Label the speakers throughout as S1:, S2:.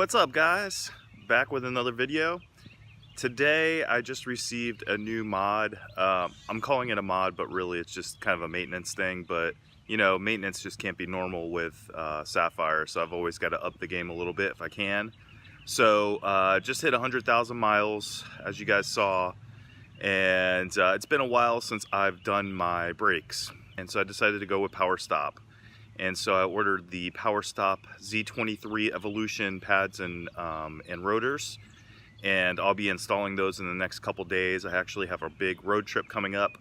S1: What's up, guys? Back with another video. Today I just received a new mod. I'm calling it a mod, but really it's just kind of a maintenance thing. But you know, maintenance just can't be normal with Sapphire, so I've always got to up the game a little bit if I can. So just hit 100,000 miles, as you guys saw, and it's been a while since I've done my brakes, and so I decided to go with Powerstop. And so I ordered the Powerstop Z23 Evolution pads and rotors, and I'll be installing those in the next couple days. I actually have a big road trip coming up,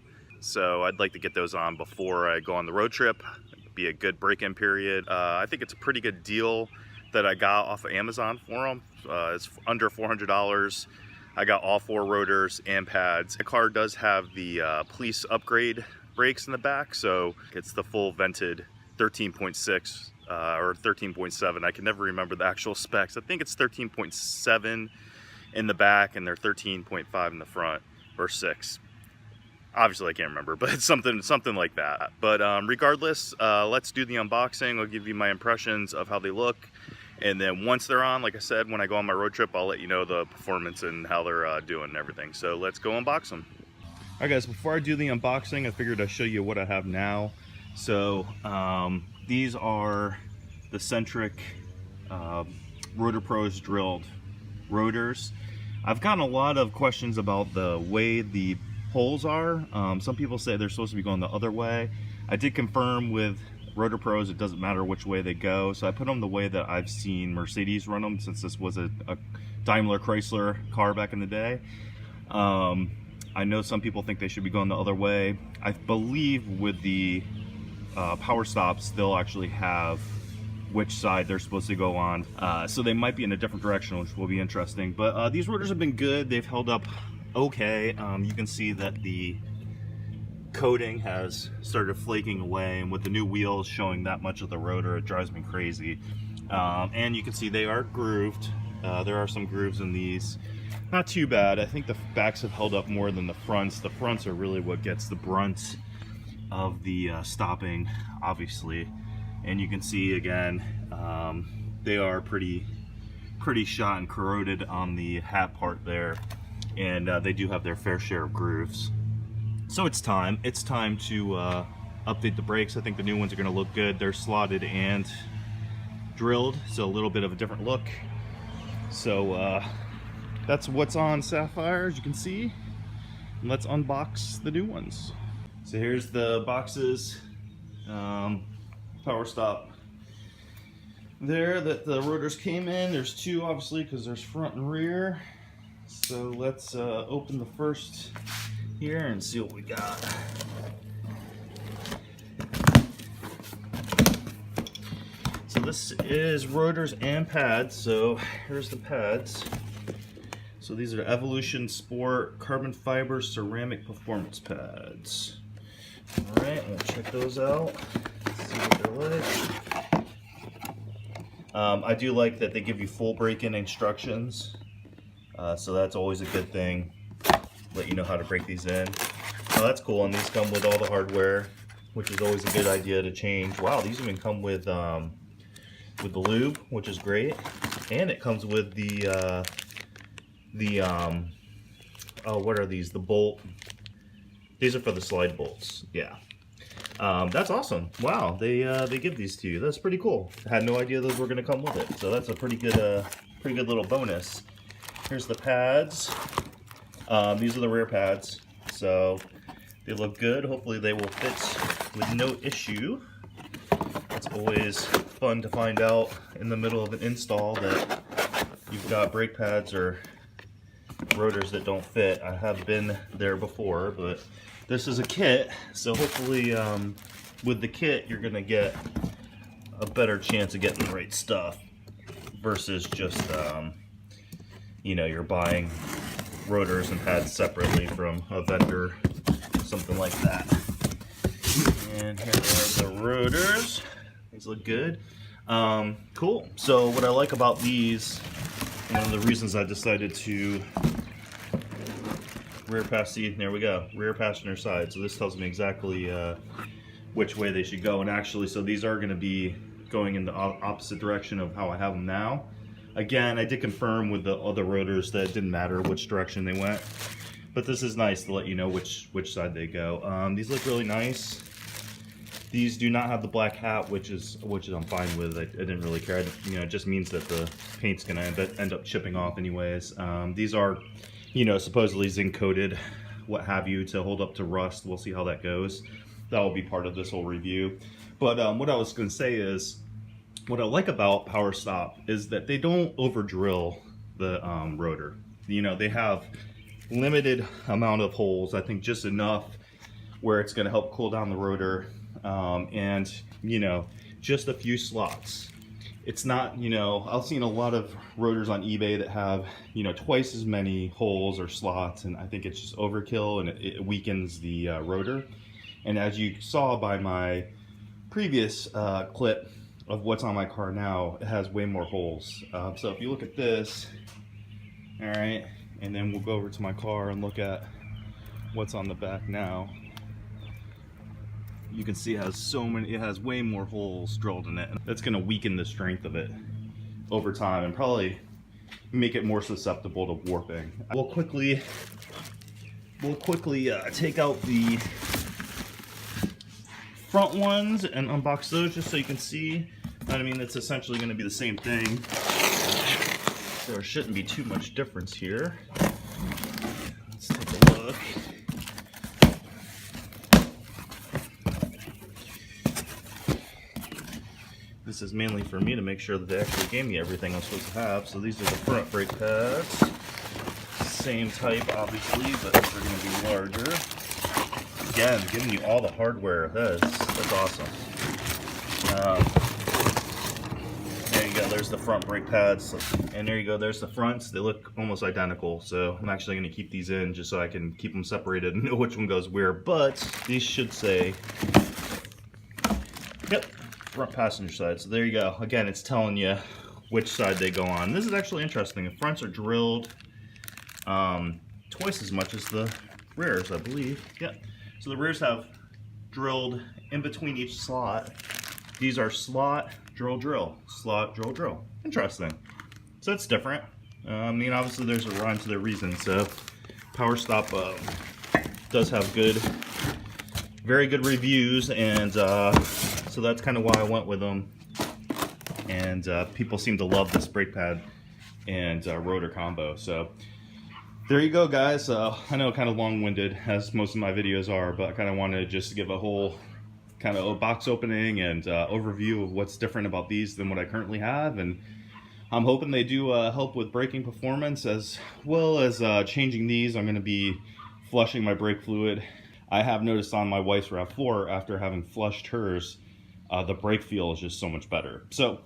S1: so I'd like to get those on before I go on the road trip. It'd be a good break-in period. I think it's a pretty good deal that I got off of Amazon for them. It's under $400. I got all 4 rotors and pads. The car does have the police upgrade brakes in the back, so it's the full vented 13.6 or 13.7. I can never remember the actual specs. I think it's 13.7 in the back and they're 13.5 in the front, or 6. Obviously I can't remember, but it's something like that. But regardless, let's do the unboxing. I'll give you my impressions of how they look, and then once they're on, like I said, when I go on my road trip, I'll let you know the performance and how they're doing and everything. So let's go unbox them. All right, guys, before I do the unboxing, I figured I'd show you what I have now. So these are the Centric Rotor Pros drilled rotors. I've gotten a lot of questions about the way the holes are. Some people say they're supposed to be going the other way. I did confirm with Rotor Pros it doesn't matter which way they go, so I put them the way that I've seen Mercedes run them, since this was a Daimler Chrysler car back in the day. I know some people think they should be going the other way. I believe with the Powerstops, they'll actually have which side they're supposed to go on, so they might be in a different direction, which will be interesting. But these rotors have been good. They've held up okay. You can see that the coating has started flaking away, and with the new wheels showing that much of the rotor, it drives me crazy. And you can see they are grooved. There are some grooves in these. Not too bad. I think the backs have held up more than the fronts. The fronts are really what gets the brunt of the stopping, obviously. And you can see again, they are pretty shot and corroded on the hat part there, and they do have their fair share of grooves. So it's time to update the brakes. I think the new ones are going to look good. They're slotted and drilled, so a little bit of a different look. So that's what's on Sapphire, as you can see. And let's unbox the new ones. So here's the boxes, Powerstop there that the rotors came in. There's 2 obviously because there's front and rear. So let's open the first here and see what we got. So this is rotors and pads. So here's the pads. So these are Evolution Sport carbon fiber ceramic performance pads. Alright, we'll check those out, see what they're like. I do like that they give you full break-in instructions, so that's always a good thing. Let you know how to break these in. Oh, that's cool, and these come with all the hardware, which is always a good idea to change. Wow, these even come with the lube, which is great, and it comes with the oh, what are these? The bolt. These are for the slide bolts. Yeah, that's awesome. Wow, they give these to you. That's pretty cool. I had no idea those were going to come with it. So that's a pretty good little bonus. Here's the pads. These are the rear pads. So they look good. Hopefully they will fit with no issue. It's always fun to find out in the middle of an install that you've got brake pads or rotors that don't fit. I have been there before, but this is a kit, so hopefully with the kit you're gonna get a better chance of getting the right stuff versus just you know, you're buying rotors and pads separately from a vendor, something like that. And here are the rotors. These look good. Cool. So what I like about these, one of the reasons I decided to rear passenger, there we go, rear passenger side. So this tells me exactly which way they should go. And actually, so these are going to be going in the opposite direction of how I have them now. Again, I did confirm with the other rotors that it didn't matter which direction they went, but this is nice to let you know which side they go. These look really nice. These do not have the black hat, which I'm fine with. I didn't really care. You know, it just means that the paint's gonna end up chipping off anyways. These are, you know, supposedly zinc coated, what have you, to hold up to rust. We'll see how that goes. That will be part of this whole review. But what I was gonna say is, what I like about Powerstop is that they don't over drill the rotor. You know, they have limited amount of holes. I think just enough where it's gonna help cool down the rotor. And you know, just a few slots. It's not, you know, I've seen a lot of rotors on eBay that have, you know, twice as many holes or slots, and I think it's just overkill, and it weakens the rotor. And as you saw by my previous clip of what's on my car now, it has way more holes. So if you look at this, all right, and then we'll go over to my car and look at what's on the back now. You can see it has way more holes drilled in it. That's gonna weaken the strength of it over time and probably make it more susceptible to warping. We'll quickly take out the front ones and unbox those just so you can see. I mean, it's essentially gonna be the same thing. So there shouldn't be too much difference here. Let's take a look. This is mainly for me to make sure that they actually gave me everything I'm supposed to have. So these are the front brake pads. Same type, obviously, but these are going to be larger. Again, giving you all the hardware. That's awesome. There you go. There's the front brake pads. And there you go. There's the fronts. They look almost identical. So I'm actually going to keep these in just so I can keep them separated and know which one goes where. But these should say, yep, front passenger side. So there you go. Again, it's telling you which side they go on. This is actually interesting. The fronts are drilled twice as much as the rears, I believe. Yeah. So the rears have drilled in between each slot. These are slot, drill, drill, slot, drill, drill. Interesting. So it's different. I mean, obviously there's a rhyme to their reason. So Powerstop does have very good reviews, and so that's kind of why I went with them. And people seem to love this brake pad and rotor combo. So there you go, guys. I know kind of long-winded, as most of my videos are, but I kind of wanted just to give a whole kind of box opening and overview of what's different about these than what I currently have. And I'm hoping they do help with braking performance, as well as changing these. I'm going to be flushing my brake fluid. I have noticed on my wife's RAV4, after having flushed hers, the brake feel is just so much better. So,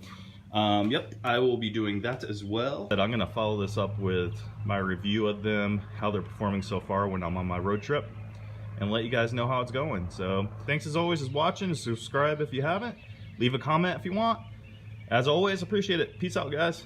S1: yep, I will be doing that as well. And I'm gonna follow this up with my review of them, how they're performing so far when I'm on my road trip, and let you guys know how it's going. So, thanks as always for watching. Subscribe if you haven't. Leave a comment if you want. As always, appreciate it. Peace out, guys.